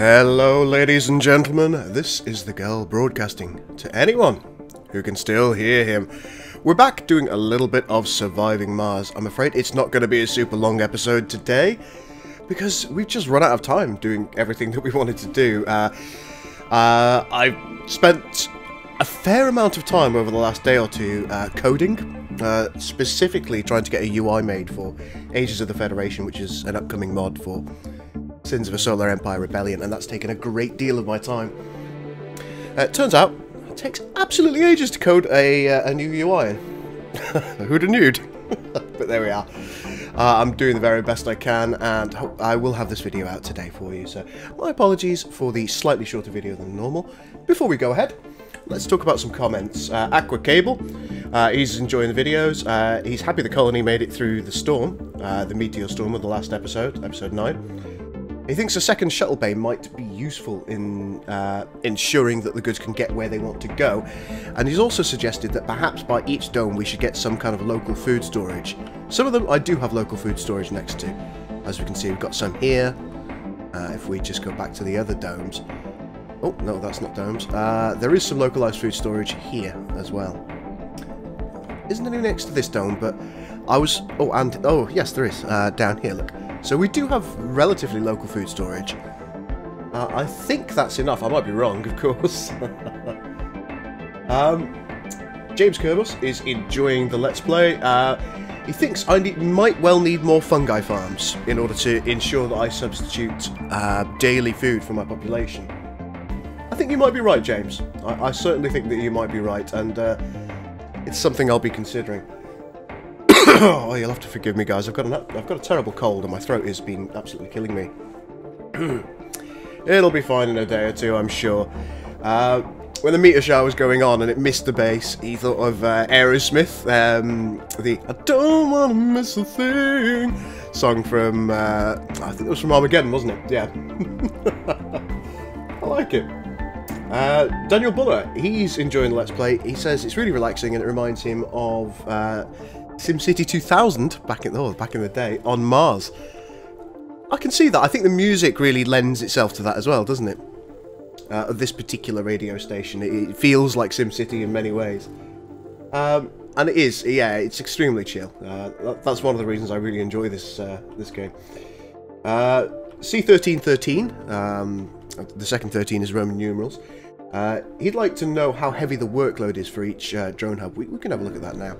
Hello ladies and gentlemen, this is the Gul broadcasting to anyone who can still hear him. We're back doing a little bit of Surviving Mars. I'm afraid it's not going to be a super long episode today because we've just run out of time doing everything that we wanted to do. I've spent a fair amount of time over the last day or two coding, specifically trying to get a UI made for Ages of the Federation, which is an upcoming mod for Sins of a Solar Empire Rebellion, and that's taken a great deal of my time. It turns out it takes absolutely ages to code a new UI. Who'd have knewed? But there we are. I'm doing the very best I can, and I will have this video out today for you, so my apologies for the slightly shorter video than normal. Before we go ahead, let's talk about some comments. Aqua Cable, he's enjoying the videos. He's happy the colony made it through the storm, the meteor storm of the last episode, episode 9. He thinks a second shuttle bay might be useful in ensuring that the goods can get where they want to go, and he's also suggested that perhaps by each dome we should get some kind of local food storage. Some of them I do have local food storage next to. As we can see, we've got some here. If we just go back to the other domes. Oh, no, that's not domes. There is some localized food storage here as well. Isn't any next to this dome, but I was... Oh, yes, there is. Down here, look. So we do have relatively local food storage. I think that's enough. I might be wrong, of course. James Kerbos is enjoying the Let's Play. He thinks I might well need more fungi farms in order to ensure that I substitute daily food for my population. I think you might be right, James. I certainly think that you might be right, and it's something I'll be considering. Oh, you'll have to forgive me, guys. I've got a terrible cold, and my throat has been absolutely killing me. It'll be fine in a day or two, I'm sure. When the meteor shower was going on and it missed the base, he thought of Aerosmith, the "I Don't Wanna Miss a Thing" song from I think it was from Armageddon, wasn't it? Yeah. I like it. Daniel Buller, he's enjoying the Let's Play. He says it's really relaxing and it reminds him of SimCity 2000 back in the day on Mars. I can see that. I think the music really lends itself to that as well, doesn't it? This particular radio station, it feels like SimCity in many ways, and it is. Yeah, it's extremely chill. That's one of the reasons I really enjoy this this game. C1313. The second 13 is Roman numerals. He'd like to know how heavy the workload is for each drone hub. We can have a look at that now.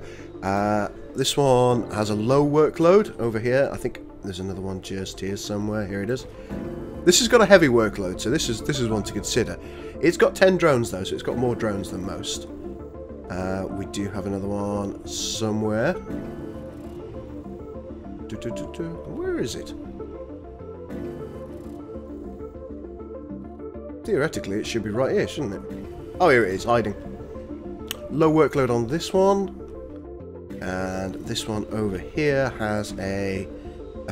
This one has a low workload over here. I think there's another one just here somewhere. Here it is. This has got a heavy workload, so this is one to consider. It's got 10 drones though, so it's got more drones than most. We do have another one somewhere. Where is it? Theoretically, it should be right here, shouldn't it? Oh, here it is, hiding. Low workload on this one. And this one over here has a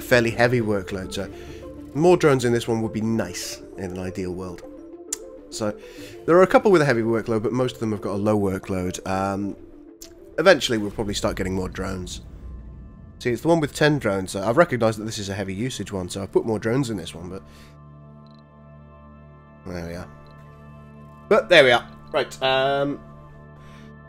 fairly heavy workload. So, more drones in this one would be nice in an ideal world. So, there are a couple with a heavy workload, but most of them have got a low workload. Eventually, we'll probably start getting more drones. See, it's the one with 10 drones. I've recognised that this is a heavy usage one, so I've put more drones in this one, but... there we are. But there we are. Right.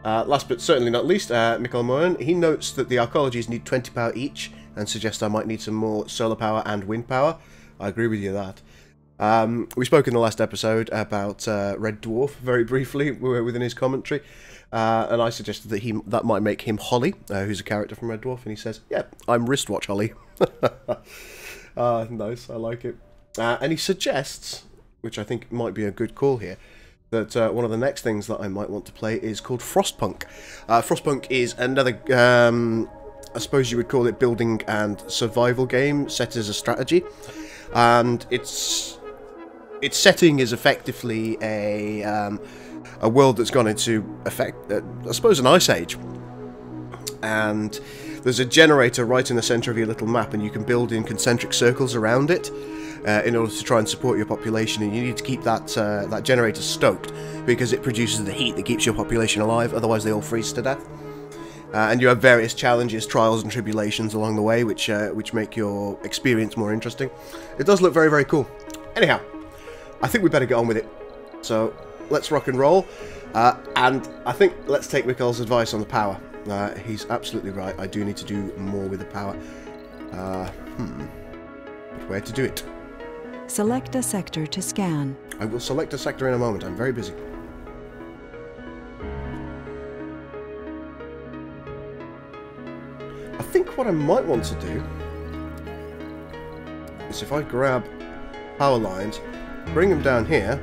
Last but certainly not least, Mikhail Moen. He notes that the arcologies need 20 power each and suggests I might need some more solar power and wind power. I agree with you that. We spoke in the last episode about Red Dwarf very briefly within his commentary, and I suggested that that might make him Holly, who's a character from Red Dwarf, and he says, "Yeah, I'm wristwatch Holly." Nice, I like it. And he suggests, which I think might be a good call here, that one of the next things that I might want to play is called Frostpunk. Frostpunk is another, I suppose you would call it building and survival game set as a strategy, and its setting is effectively a world that's gone into effect, I suppose, an ice age, and there's a generator right in the centre of your little map, and you can build in concentric circles around it. In order to try and support your population, and you need to keep that generator stoked because it produces the heat that keeps your population alive, otherwise they all freeze to death. And you have various challenges, trials and tribulations along the way, which make your experience more interesting. It does look very, very cool. Anyhow, I think we better get on with it. So, let's rock and roll. And I think let's take Mikel's advice on the power. He's absolutely right. I do need to do more with the power. But where to do it? Select a sector to scan. I will select a sector in a moment. I'm very busy. I think what I might want to do is if I grab power lines, bring them down here,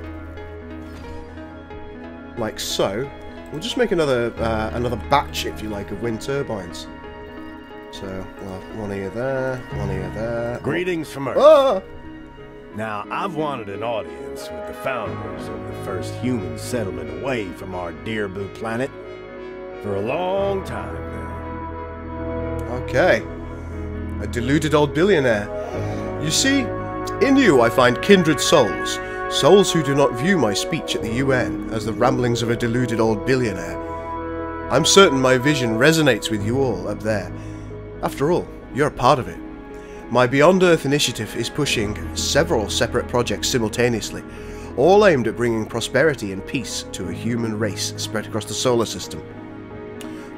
like so. We'll just make another batch, if you like, of wind turbines. So, well, one here there, one here there. Greetings from Earth. Ah! Now, I've wanted an audience with the founders of the first human settlement away from our dear blue planet for a long time now. Okay. A deluded old billionaire. You see, in you I find kindred souls. Souls who do not view my speech at the UN as the ramblings of a deluded old billionaire. I'm certain my vision resonates with you all up there. After all, you're a part of it. My Beyond Earth initiative is pushing several separate projects simultaneously, all aimed at bringing prosperity and peace to a human race spread across the solar system.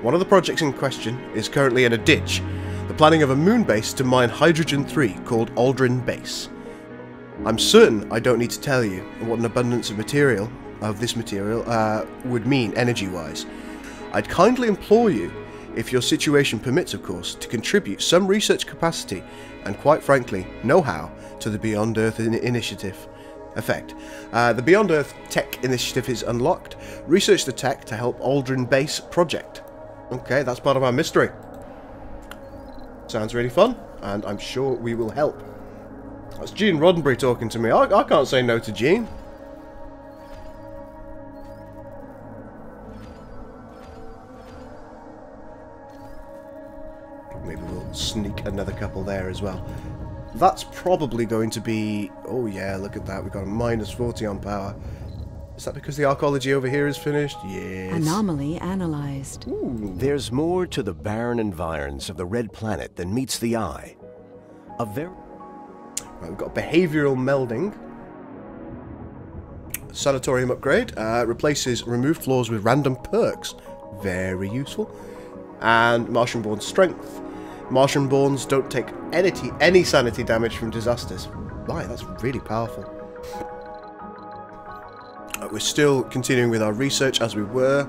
One of the projects in question is currently in a ditch, the planning of a moon base to mine hydrogen-3 called Aldrin Base. I'm certain I don't need to tell you what an abundance of this material would mean energy-wise. I'd kindly implore you, if your situation permits of course, to contribute some research capacity and quite frankly know-how to the Beyond Earth initiative. Effect. The Beyond Earth Tech Initiative is unlocked. Research the tech to help Aldrin Base project. Okay, that's part of our mystery. Sounds really fun, and I'm sure we will help. That's Gene Roddenberry talking to me. I can't say no to Gene. Maybe we'll sneak another couple there as well. That's probably going to be... Oh yeah, look at that. We've got a -40 on power. Is that because the archaeology over here is finished? Yes. Anomaly analyzed. Ooh. There's more to the barren environs of the Red Planet than meets the eye. Right, we've got behavioural melding. Sanatorium upgrade. Replaces removed floors with random perks. Very useful. And Martian-born strength. Martian-borns don't take any sanity damage from disasters. Right, that's really powerful. We're still continuing with our research as we were.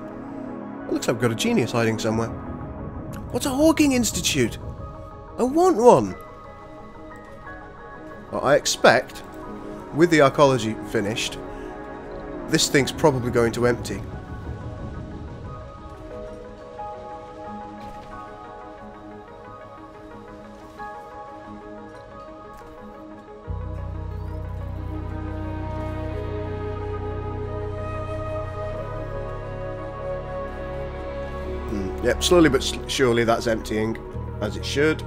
It looks like we've got a genius hiding somewhere. What's a Hawking Institute? I want one! Well, I expect, with the archaeology finished, this thing's probably going to empty. Yep, slowly but surely that's emptying, as it should.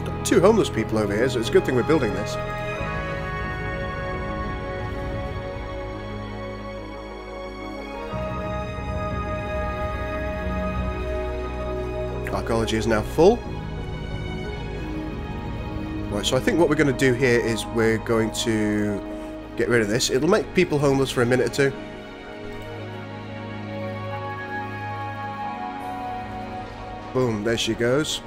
Got 2 homeless people over here, so it's a good thing we're building this. Archaeology is now full. Right, so I think what we're going to do here is we're going to get rid of this. It'll make people homeless for a minute or two. Boom, there she goes.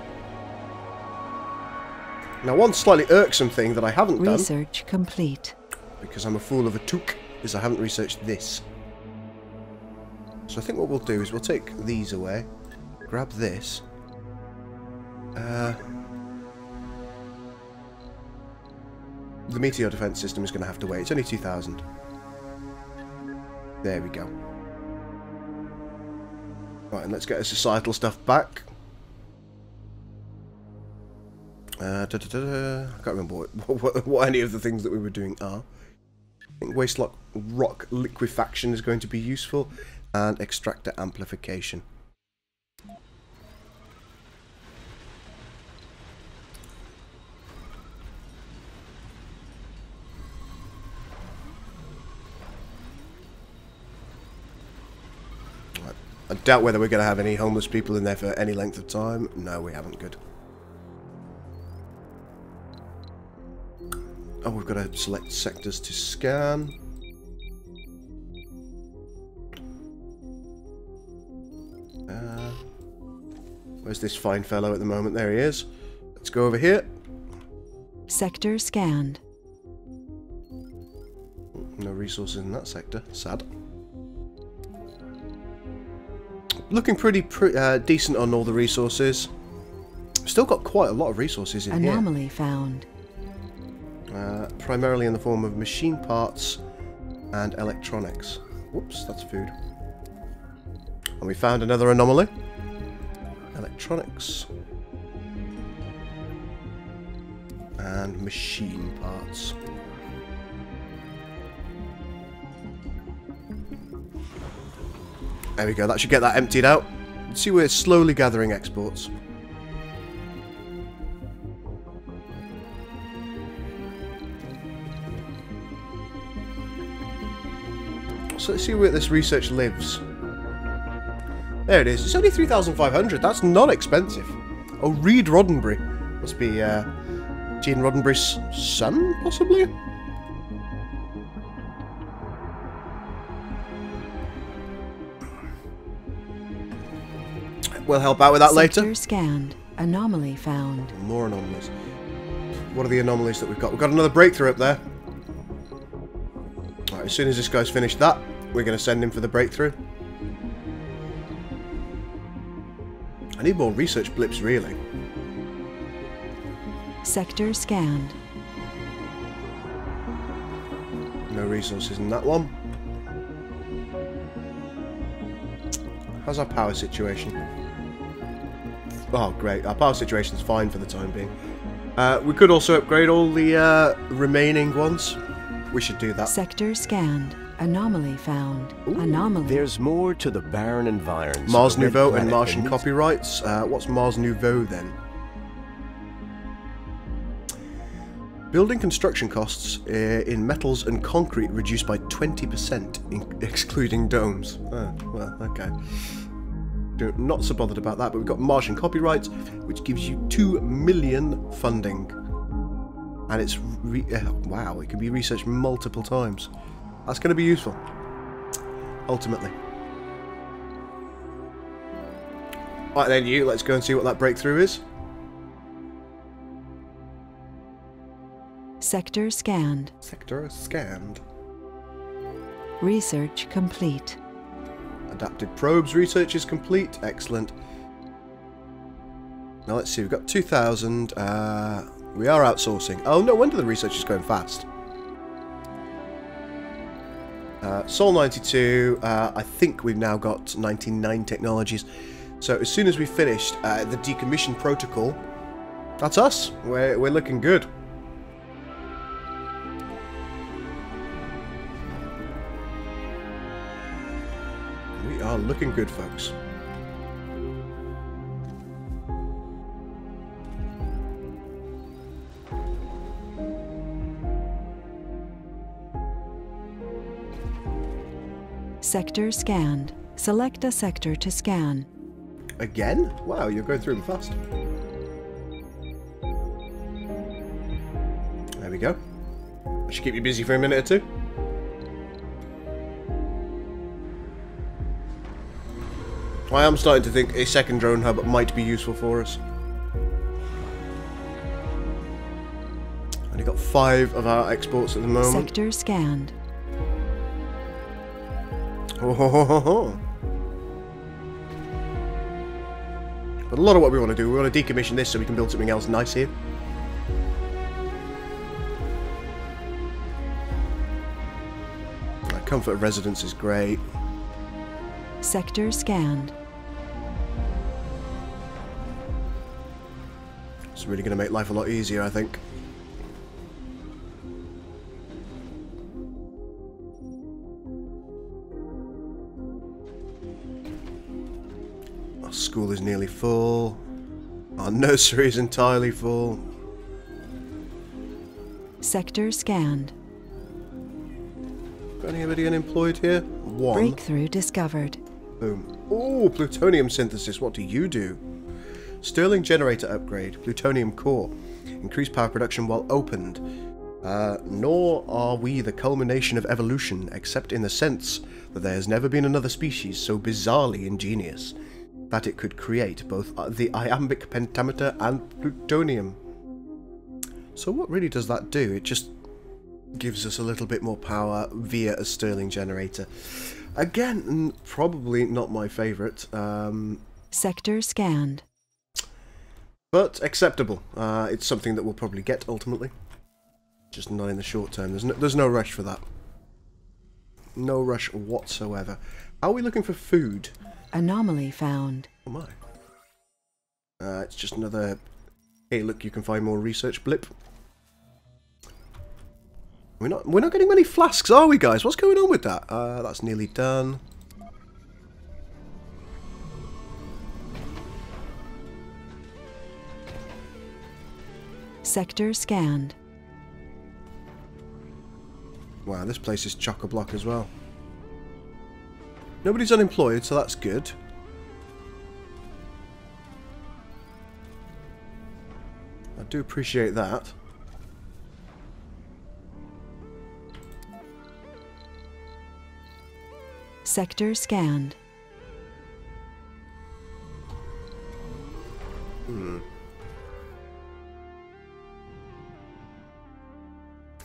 Now, one slightly irksome thing that I haven't done... Research complete. Because I'm a fool of a took, is I haven't researched this. So I think what we'll do is we'll take these away. Grab this. The meteor defense system is going to have to wait. It's only 2,000. There we go. Right, and let's get our societal stuff back. I can't remember what any of the things that we were doing are. I think waste rock liquefaction is going to be useful, and extractor amplification. I doubt whether we're going to have any homeless people in there for any length of time. No, we haven't. Good. Oh, we've got to select sectors to scan. Where's this fine fellow at the moment? There he is. Let's go over here. Sector scanned. No resources in that sector. Sad. Looking pretty decent on all the resources. Still got quite a lot of resources in here. Anomaly found. Primarily in the form of machine parts and electronics. Whoops, that's food. And we found another anomaly. Electronics. And machine parts. There we go, that should get that emptied out. See, we're slowly gathering exports. So let's see where this research lives. There it is. It's only 3,500. That's not expensive. Oh, Reed Roddenberry. Must be Gene Roddenberry's son, possibly? We'll help out with that later. Sector scanned. Anomaly found. More anomalies. What are the anomalies that we've got? We've got another breakthrough up there. Right, as soon as this guy's finished that, we're going to send him for the breakthrough. I need more research blips, really. Sector scanned. No resources in that one. How's our power situation? Oh, great. Our power situation's fine for the time being. We could also upgrade all the remaining ones. We should do that. Sector scanned. Anomaly found. Ooh. Anomaly. There's more to the barren environs. Mars of the Red Nouveau and Planet Martian than copyrights. What's Mars Nouveau then? Building construction costs in metals and concrete reduced by 20%, excluding domes. Oh, well, okay. Not so bothered about that, but we've got Martian copyrights, which gives you 2 million funding. And it's, wow, it can be researched multiple times. That's going to be useful, ultimately. Right then, let's go and see what that breakthrough is. Sector scanned. Sector scanned. Research complete. Adapted probes research is complete. Excellent. Now let's see, we've got 2,000. We are outsourcing. Oh, no wonder the research is going fast. Sol 92, I think we've now got 99 technologies. So as soon as we finished the decommission protocol, that's us. We're looking good. We are looking good, folks. Sector scanned. Select a sector to scan. Again? Wow, you're going through them fast. There we go. That should keep you busy for a minute or two. I am starting to think a second drone hub might be useful for us. Only got 5 of our exports at the moment. Sector scanned. Oh, ho, ho, ho, ho. But a lot of what we want to do, we want to decommission this so we can build something else nice here. Comfort of residence is great. Sector scanned. It's really going to make life a lot easier, I think. Our school is nearly full. Our nursery is entirely full. Sector scanned. Got anybody unemployed here? 1. Breakthrough discovered. Boom. Oh, plutonium synthesis. What do you do? Stirling generator upgrade. Plutonium core. Increased power production while opened. Nor are we the culmination of evolution, except in the sense that there has never been another species so bizarrely ingenious that it could create both the iambic pentameter and plutonium. So what really does that do? It just gives us a little bit more power via a Stirling generator. Again, probably not my favourite. Sector scanned. But acceptable. It's something that we'll probably get ultimately. Just not in the short term. There's no rush for that. No rush whatsoever. Are we looking for food? Anomaly found. Oh my. It's just another... Hey, look, you can find more research blip. We're not getting many flasks, are we, guys? What's going on with that? That's nearly done. Sector scanned. Wow, this place is chock-a-block as well. Nobody's unemployed, so that's good. I do appreciate that. Sector scanned.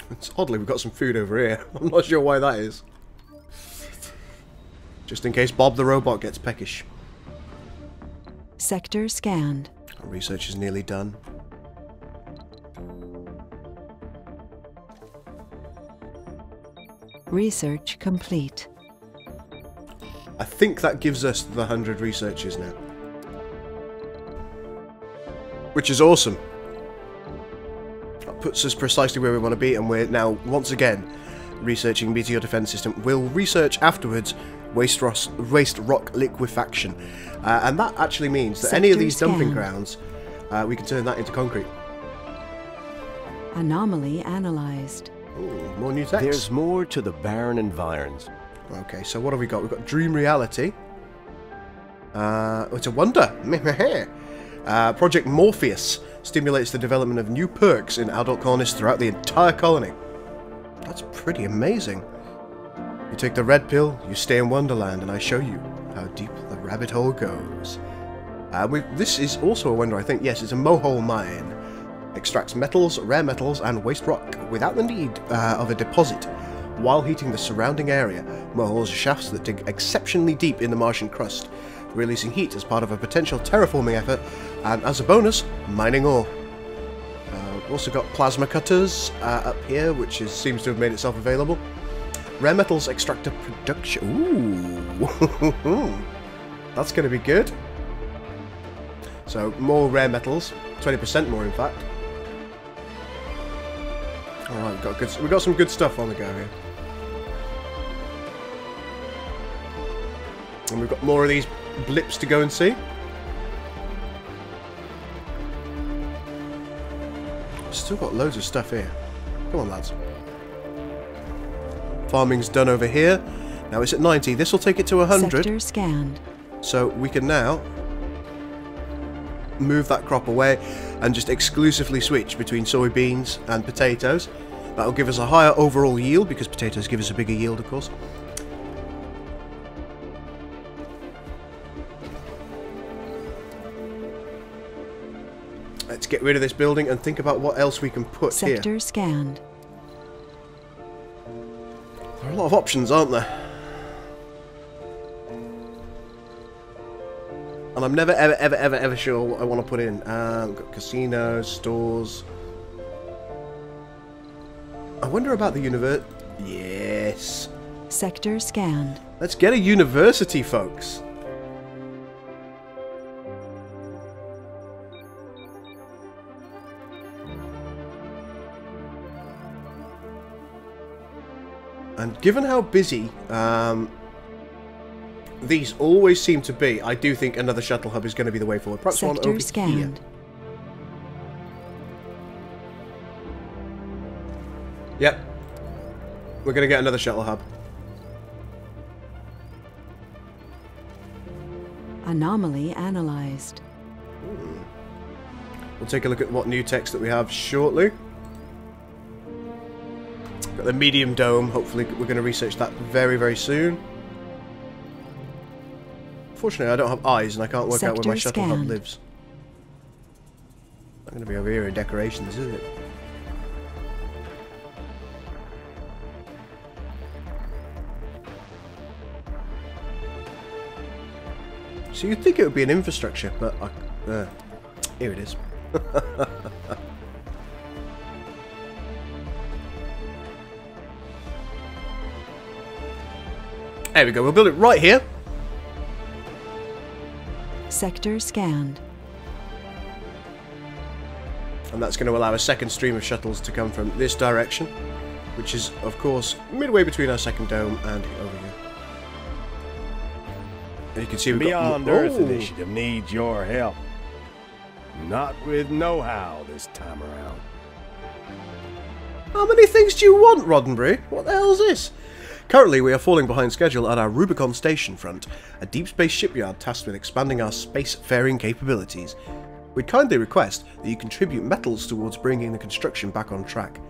It's oddly, we've got some food over here. I'm not sure why that is. Just in case Bob the robot gets peckish. Sector scanned. Our research is nearly done. Research complete. I think that gives us the 100 researchers now. Which is awesome. That puts us precisely where we want to be, and we're now, once again, researching Meteor Defense System. We'll research afterwards waste rock liquefaction. And that actually means that any of these dumping grounds, we can turn that into concrete. Anomaly analyzed. Ooh, more new text. There's more to the barren environs. Okay, so what have we got? We've got Dream Reality. It's a wonder. Project Morpheus stimulates the development of new perks in adult colonists throughout the entire colony. That's pretty amazing. You take the red pill, you stay in Wonderland, and I show you how deep the rabbit hole goes. This is also a wonder, I think. Yes, it's a mohole mine. Extracts metals, rare metals, and waste rock without the need of a deposit. While heating the surrounding area, moholes are shafts that dig exceptionally deep in the Martian crust, releasing heat as part of a potential terraforming effort, and as a bonus, mining ore. We've also got plasma cutters up here, which seems to have made itself available. Rare metals extractor production. Ooh, that's going to be good. So more rare metals, 20% more in fact. All right, we've got some good stuff on the go here. And we've got more of these blips to go and see. Still got loads of stuff here. Come on, lads. Farming's done over here. Now it's at 90. This will take it to 100. Sector scanned. So we can now move that crop away and just exclusively switch between soybeans and potatoes. That'll give us a higher overall yield, because potatoes give us a bigger yield, of course. Let's get rid of this building and think about what else we can put here. Sector scanned. There are a lot of options, aren't there? And I'm never, ever sure what I want to put in. We've got casinos, stores. I wonder about the university. Yes. Sector scanned. Let's get a university, folks. And given how busy these always seem to be, I do think another shuttle hub is going to be the way forward. Perhaps one over here. Yep. We're going to get another shuttle hub. Anomaly analyzed. We'll take a look at what new text that we have shortly. the medium dome. Hopefully we're going to research that very, very soon. Fortunately, I don't have eyes and I can't work out where my shuttle hub lives. Not going to be over here in decorations, is it? So you'd think it would be an infrastructure, but here it is. There we go, we'll build it right here. Sector scanned. And that's going to allow a second stream of shuttles to come from this direction, which is, of course, midway between our second dome and over here. And you can see we've Beyond got... Earth Initiative needs your help. Not with know-how this time around. How many things do you want, Roddenberry? What the hell is this? Currently, we are falling behind schedule at our Rubicon Station front, a deep space shipyard tasked with expanding our space-faring capabilities. We'd kindly request that you contribute metals towards bringing the construction back on track.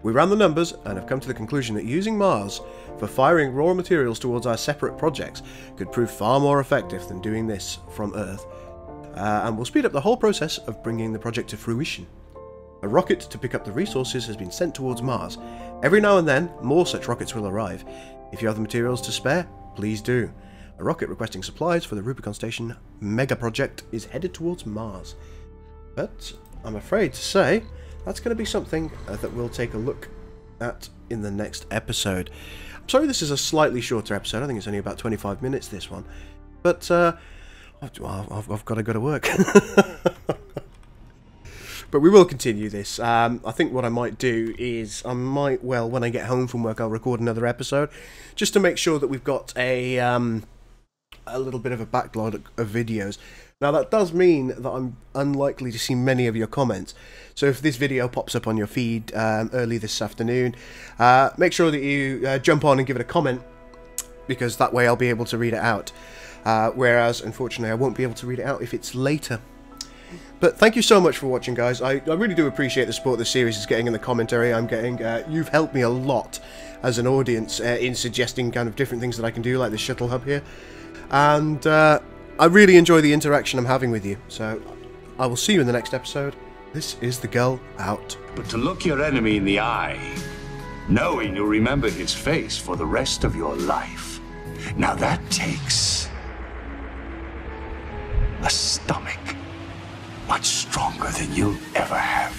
We ran the numbers and have come to the conclusion that using Mars for firing raw materials towards our separate projects could prove far more effective than doing this from Earth, and will speed up the whole process of bringing the project to fruition. A rocket to pick up the resources has been sent towards Mars. Every now and then, more such rockets will arrive. If you have the materials to spare, please do. A rocket requesting supplies for the Rubicon Station mega project is headed towards Mars. But I'm afraid to say that's going to be something that we'll take a look at in the next episode. I'm sorry this is a slightly shorter episode. I think it's only about 25 minutes, this one. But I've got to go to work. But we will continue this. I think what I might do is well, when I get home from work, I'll record another episode, just to make sure that we've got a little bit of a backlog of videos. Now that does mean that I'm unlikely to see many of your comments. So if this video pops up on your feed early this afternoon, make sure that you jump on and give it a comment, because that way I'll be able to read it out. Whereas, unfortunately, I won't be able to read it out if it's later. But thank you so much for watching, guys. I really do appreciate the support the series is getting and the commentary I'm getting. You've helped me a lot as an audience in suggesting kind of different things that I can do, like the shuttle hub here. And I really enjoy the interaction I'm having with you. So I will see you in the next episode. This is the Gul out. But to look your enemy in the eye, knowing you'll remember his face for the rest of your life. Now that takes a stomach much stronger than you'll ever have.